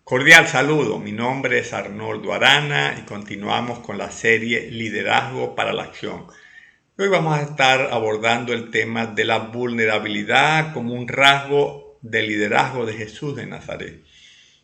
Cordial saludo, mi nombre es Arnoldo Arana y continuamos con la serie Liderazgo para la Acción. Hoy vamos a estar abordando el tema de la vulnerabilidad como un rasgo del liderazgo de Jesús de Nazaret.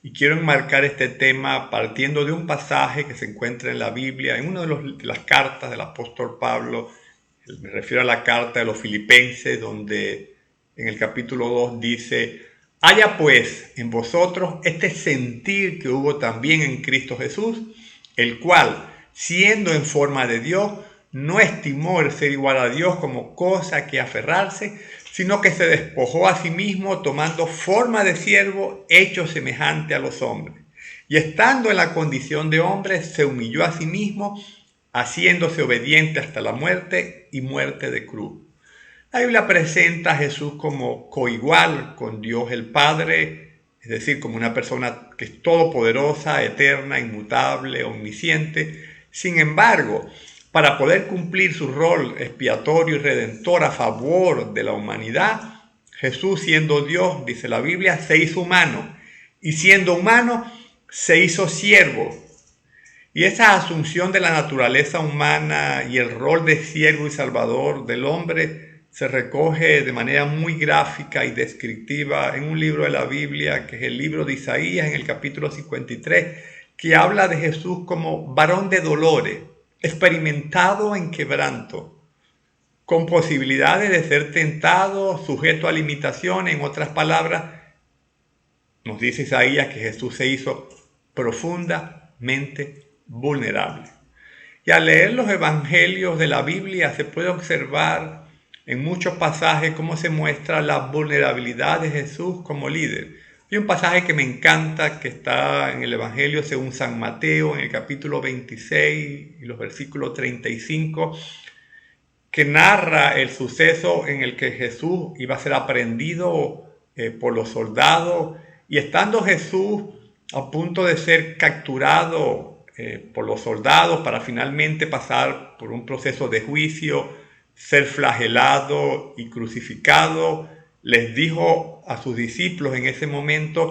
Y quiero enmarcar este tema partiendo de un pasaje que se encuentra en la Biblia, en una de las cartas del apóstol Pablo. Me refiero a la carta de los Filipenses, donde en el capítulo 2 dice: haya pues en vosotros este sentir que hubo también en Cristo Jesús, el cual, siendo en forma de Dios, no estimó el ser igual a Dios como cosa que aferrarse, sino que se despojó a sí mismo, tomando forma de siervo, hecho semejante a los hombres. Y estando en la condición de hombre, se humilló a sí mismo, haciéndose obediente hasta la muerte y muerte de cruz. La Biblia presenta a Jesús como coigual con Dios el Padre, es decir, como una persona que es todopoderosa, eterna, inmutable, omnisciente. Sin embargo, para poder cumplir su rol expiatorio y redentor a favor de la humanidad, Jesús, siendo Dios, dice la Biblia, se hizo humano, y siendo humano se hizo siervo. Y esa asunción de la naturaleza humana y el rol de siervo y salvador del hombre se recoge de manera muy gráfica y descriptiva en un libro de la Biblia, que es el libro de Isaías, en el capítulo 53, que habla de Jesús como varón de dolores, experimentado en quebranto, con posibilidades de ser tentado, sujeto a limitaciones. En otras palabras, nos dice Isaías que Jesús se hizo profundamente vulnerable. Y al leer los evangelios de la Biblia se puede observar en muchos pasajes cómo se muestra la vulnerabilidad de Jesús como líder. Hay un pasaje que me encanta que está en el Evangelio según San Mateo, en el capítulo 26 y los versículos 35, que narra el suceso en el que Jesús iba a ser aprehendido por los soldados, y estando Jesús a punto de ser capturado por los soldados para finalmente pasar por un proceso de juicio, ser flagelado y crucificado, les dijo a sus discípulos en ese momento: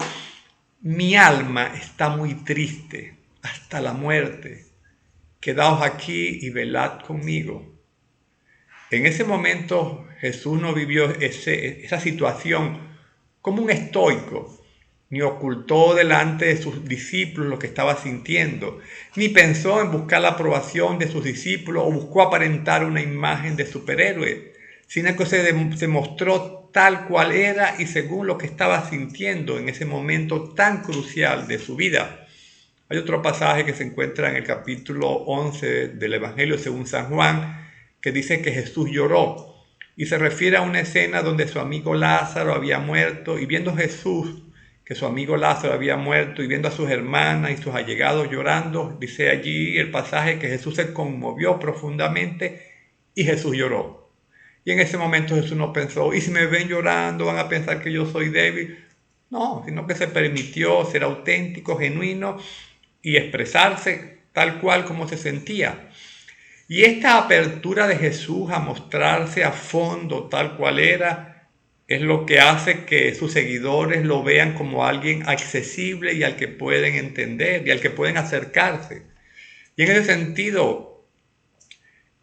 mi alma está muy triste hasta la muerte, quedaos aquí y velad conmigo. En ese momento Jesús no vivió esa situación como un estoico, ni ocultó delante de sus discípulos lo que estaba sintiendo, ni pensó en buscar la aprobación de sus discípulos o buscó aparentar una imagen de superhéroe, sino que se mostró tal cual era y según lo que estaba sintiendo en ese momento tan crucial de su vida. Hay otro pasaje que se encuentra en el capítulo 11 del Evangelio según San Juan, que dice que Jesús lloró, y se refiere a una escena donde su amigo Lázaro había muerto, y viendo Jesús que su amigo Lázaro había muerto y viendo a sus hermanas y sus allegados llorando, dice allí el pasaje que Jesús se conmovió profundamente y Jesús lloró. Y en ese momento Jesús no pensó: ¿y si me ven llorando van a pensar que yo soy débil? No, sino que se permitió ser auténtico, genuino y expresarse tal cual como se sentía. Y esta apertura de Jesús a mostrarse a fondo tal cual era es lo que hace que sus seguidores lo vean como alguien accesible y al que pueden entender y al que pueden acercarse. Y en ese sentido,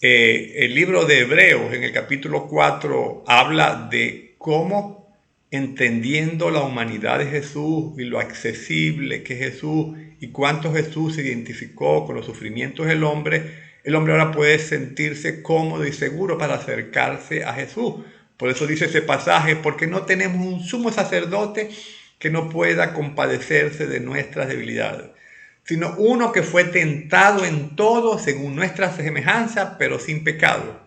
el libro de Hebreos en el capítulo 4 habla de cómo, entendiendo la humanidad de Jesús y lo accesible que es Jesús y cuánto Jesús se identificó con los sufrimientos del hombre, el hombre ahora puede sentirse cómodo y seguro para acercarse a Jesús. Por eso dice ese pasaje: porque no tenemos un sumo sacerdote que no pueda compadecerse de nuestras debilidades, sino uno que fue tentado en todo según nuestra semejanza, pero sin pecado.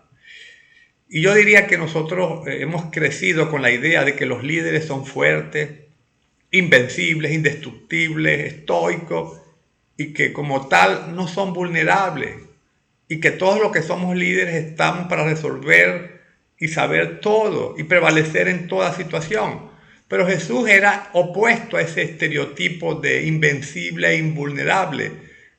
Y yo diría que nosotros hemos crecido con la idea de que los líderes son fuertes, invencibles, indestructibles, estoicos, y que como tal no son vulnerables, y que todos los que somos líderes estamos para resolver y saber todo y prevalecer en toda situación. Pero Jesús era opuesto a ese estereotipo de invencible e invulnerable.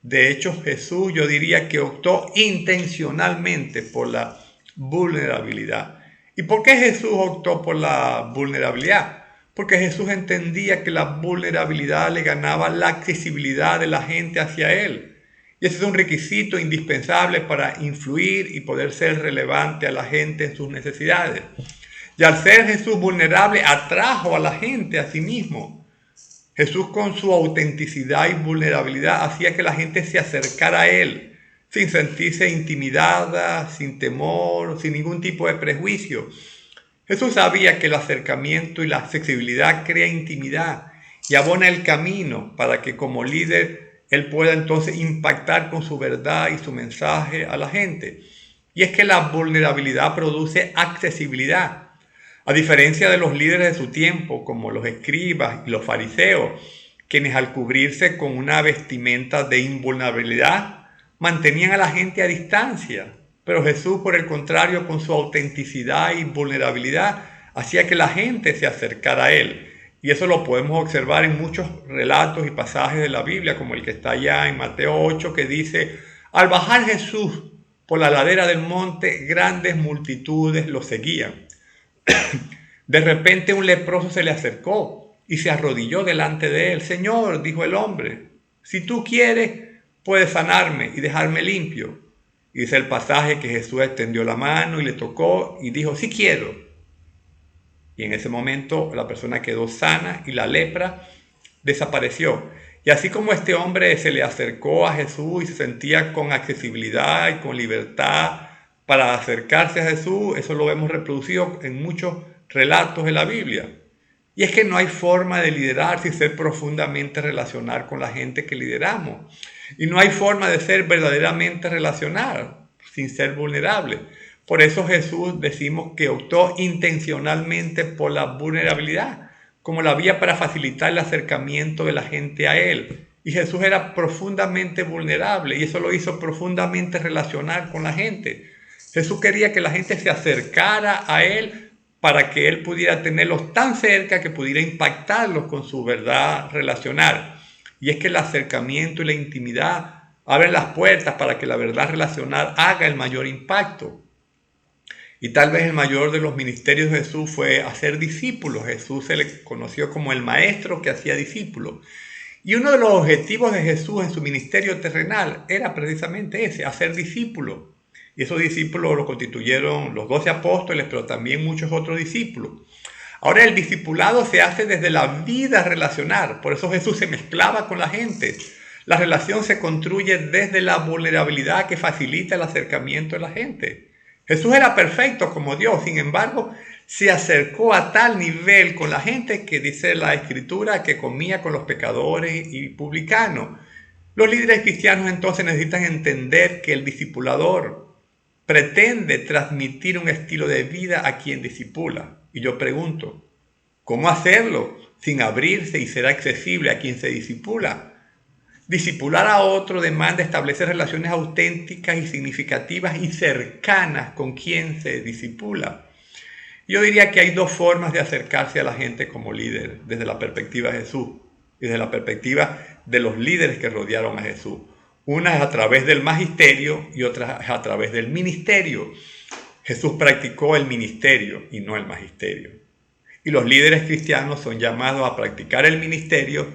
De hecho, Jesús, yo diría que optó intencionalmente por la vulnerabilidad. ¿Y por qué Jesús optó por la vulnerabilidad? porque Jesús entendía que la vulnerabilidad le ganaba la accesibilidad de la gente hacia Él. Y ese es un requisito indispensable para influir y poder ser relevante a la gente en sus necesidades. Y al ser Jesús vulnerable, atrajo a la gente a sí mismo. Jesús, con su autenticidad y vulnerabilidad, hacía que la gente se acercara a Él sin sentirse intimidada, sin temor, sin ningún tipo de prejuicio. Jesús sabía que el acercamiento y la accesibilidad crea intimidad y abona el camino para que como líder Él pueda entonces impactar con su verdad y su mensaje a la gente. Y es que la vulnerabilidad produce accesibilidad. A diferencia de los líderes de su tiempo, como los escribas y los fariseos, quienes al cubrirse con una vestimenta de invulnerabilidad, mantenían a la gente a distancia. Pero Jesús, por el contrario, con su autenticidad y vulnerabilidad, hacía que la gente se acercara a Él. Y eso lo podemos observar en muchos relatos y pasajes de la Biblia, como el que está allá en Mateo 8, que dice: al bajar Jesús por la ladera del monte, grandes multitudes lo seguían. De repente un leproso se le acercó y se arrodilló delante de él. Señor, dijo el hombre, si tú quieres, puedes sanarme y dejarme limpio. Y dice el pasaje que Jesús extendió la mano y le tocó y dijo, sí quiero. Y en ese momento la persona quedó sana y la lepra desapareció. Y así como este hombre se le acercó a Jesús y se sentía con accesibilidad y con libertad para acercarse a Jesús, eso lo vemos reproducido en muchos relatos de la Biblia. Y es que no hay forma de liderar sin ser profundamente relacional con la gente que lideramos. Y no hay forma de ser verdaderamente relacional sin ser vulnerable. Por eso Jesús decimos que optó intencionalmente por la vulnerabilidad como la vía para facilitar el acercamiento de la gente a Él. Y Jesús era profundamente vulnerable y eso lo hizo profundamente relacional con la gente. Jesús quería que la gente se acercara a Él para que Él pudiera tenerlos tan cerca que pudiera impactarlos con su verdad relacional. Y es que el acercamiento y la intimidad abren las puertas para que la verdad relacional haga el mayor impacto. Y tal vez el mayor de los ministerios de Jesús fue hacer discípulos. Jesús se le conoció como el maestro que hacía discípulos. Y uno de los objetivos de Jesús en su ministerio terrenal era precisamente ese, hacer discípulos. Y esos discípulos lo constituyeron los 12 apóstoles, pero también muchos otros discípulos. Ahora el discipulado se hace desde la vida relacional, por eso Jesús se mezclaba con la gente. La relación se construye desde la vulnerabilidad que facilita el acercamiento de la gente. Jesús era perfecto como Dios, sin embargo, se acercó a tal nivel con la gente que dice la Escritura que comía con los pecadores y publicanos. Los líderes cristianos entonces necesitan entender que el discipulador pretende transmitir un estilo de vida a quien discipula. Y yo pregunto, ¿cómo hacerlo sin abrirse y ser accesible a quien se discipula? Discipular a otro demanda establecer relaciones auténticas y significativas y cercanas con quien se discipula. Yo diría que hay dos formas de acercarse a la gente como líder, desde la perspectiva de Jesús y desde la perspectiva de los líderes que rodearon a Jesús. Una es a través del magisterio y otra es a través del ministerio. Jesús practicó el ministerio y no el magisterio. Y los líderes cristianos son llamados a practicar el ministerio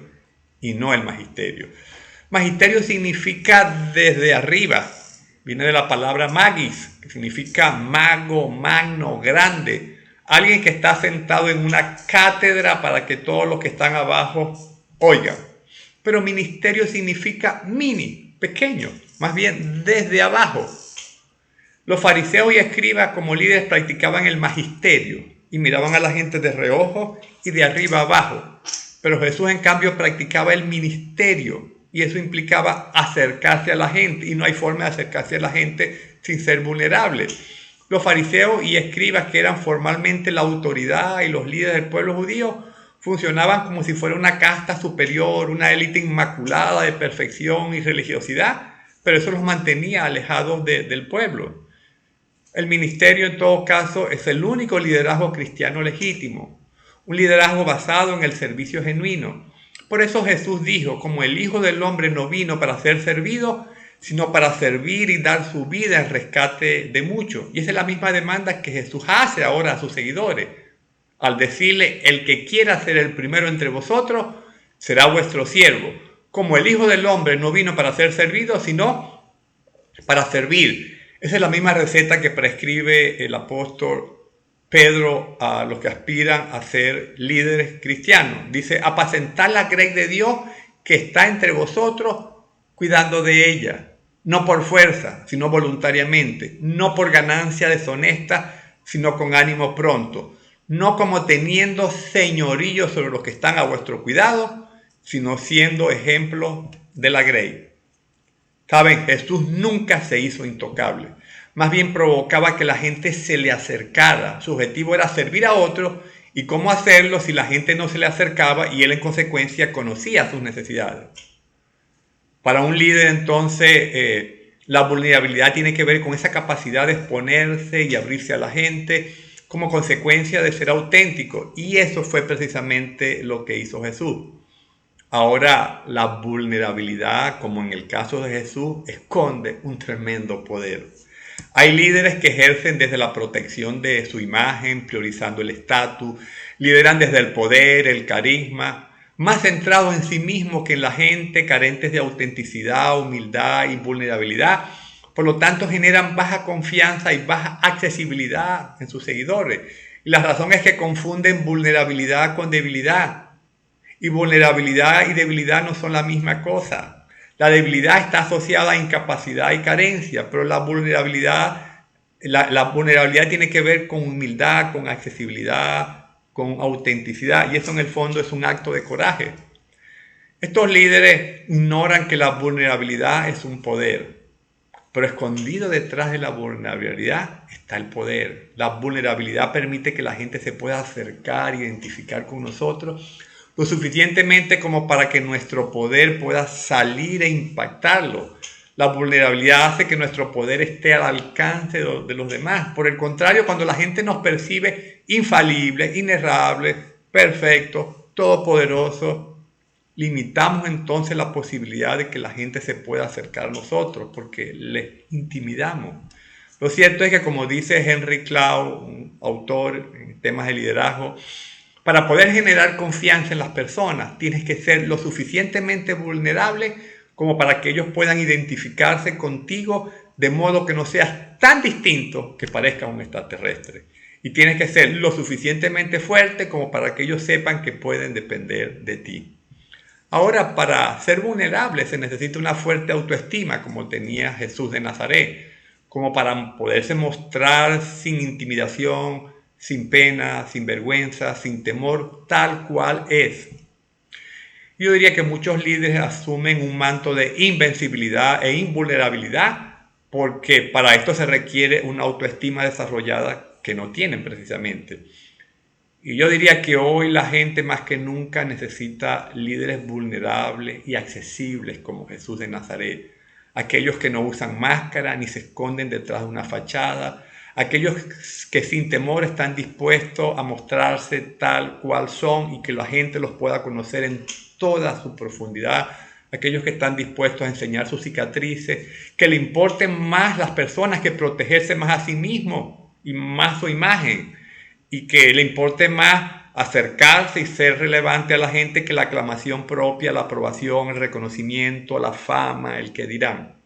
y no el magisterio. Magisterio significa desde arriba. Viene de la palabra magis, que significa mago, magno, grande. Alguien que está sentado en una cátedra para que todos los que están abajo oigan. Pero ministerio significa mini, pequeño, más bien desde abajo. Los fariseos y escribas como líderes practicaban el magisterio y miraban a la gente de reojo y de arriba abajo. Pero Jesús en cambio practicaba el ministerio y eso implicaba acercarse a la gente y no hay forma de acercarse a la gente sin ser vulnerable. Los fariseos y escribas, que eran formalmente la autoridad y los líderes del pueblo judío, funcionaban como si fuera una casta superior, una élite inmaculada de perfección y religiosidad, pero eso los mantenía alejados del pueblo. El ministerio, en todo caso, es el único liderazgo cristiano legítimo, un liderazgo basado en el servicio genuino. Por eso Jesús dijo, como el Hijo del Hombre no vino para ser servido, sino para servir y dar su vida en rescate de muchos. Y esa es la misma demanda que Jesús hace ahora a sus seguidores. al decirle: el que quiera ser el primero entre vosotros será vuestro siervo, como el Hijo del Hombre no vino para ser servido, sino para servir. Esa es la misma receta que prescribe el apóstol Pedro a los que aspiran a ser líderes cristianos. Dice: apacentad la grey de Dios que está entre vosotros, cuidando de ella, no por fuerza, sino voluntariamente, no por ganancia deshonesta, sino con ánimo pronto, no como teniendo señorío sobre los que están a vuestro cuidado, sino siendo ejemplo de la grey. Saben, Jesús nunca se hizo intocable. Más bien provocaba que la gente se le acercara. Su objetivo era servir a otros, y cómo hacerlo si la gente no se le acercaba y él en consecuencia conocía sus necesidades. Para un líder entonces la vulnerabilidad tiene que ver con esa capacidad de exponerse y abrirse a la gente como consecuencia de ser auténtico, y eso fue precisamente lo que hizo Jesús. Ahora, la vulnerabilidad, como en el caso de Jesús, esconde un tremendo poder. Hay líderes que ejercen desde la protección de su imagen, priorizando el estatus, lideran desde el poder, el carisma, más centrados en sí mismos que en la gente, carentes de autenticidad, humildad y vulnerabilidad. Por lo tanto, generan baja confianza y baja accesibilidad en sus seguidores. Y la razón es que confunden vulnerabilidad con debilidad. Y vulnerabilidad y debilidad no son la misma cosa. La debilidad está asociada a incapacidad y carencia, pero la vulnerabilidad tiene que ver con humildad, con accesibilidad, con autenticidad, y eso en el fondo es un acto de coraje. Estos líderes ignoran que la vulnerabilidad es un poder, pero escondido detrás de la vulnerabilidad está el poder. La vulnerabilidad permite que la gente se pueda acercar, identificar con nosotros, lo suficientemente como para que nuestro poder pueda salir e impactarlo. La vulnerabilidad hace que nuestro poder esté al alcance de los demás. Por el contrario, cuando la gente nos percibe infalibles, inerrables, perfectos, todopoderosos, limitamos entonces la posibilidad de que la gente se pueda acercar a nosotros porque les intimidamos. Lo cierto es que, como dice Henry Cloud, un autor en temas de liderazgo, para poder generar confianza en las personas, tienes que ser lo suficientemente vulnerable como para que ellos puedan identificarse contigo, de modo que no seas tan distinto que parezca un extraterrestre. Y tienes que ser lo suficientemente fuerte como para que ellos sepan que pueden depender de ti. Ahora, para ser vulnerable se necesita una fuerte autoestima, como tenía Jesús de Nazaret, como para poderse mostrar sin intimidación, sin pena, sin vergüenza, sin temor, tal cual es. Yo diría que muchos líderes asumen un manto de invencibilidad e invulnerabilidad porque para esto se requiere una autoestima desarrollada que no tienen precisamente. Y yo diría que hoy la gente más que nunca necesita líderes vulnerables y accesibles como Jesús de Nazaret. Aquellos que no usan máscara ni se esconden detrás de una fachada. Aquellos que sin temor están dispuestos a mostrarse tal cual son y que la gente los pueda conocer en toda su profundidad. Aquellos que están dispuestos a enseñar sus cicatrices, que le importen más las personas que protegerse más a sí mismos y más su imagen, y que le importe más acercarse y ser relevante a la gente que la aclamación propia, la aprobación, el reconocimiento, la fama, el que dirán.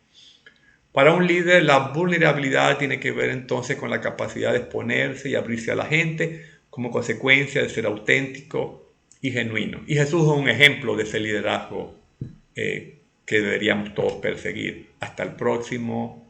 Para un líder, la vulnerabilidad tiene que ver entonces con la capacidad de exponerse y abrirse a la gente como consecuencia de ser auténtico y genuino. Y Jesús es un ejemplo de ese liderazgo que deberíamos todos perseguir. Hasta el próximo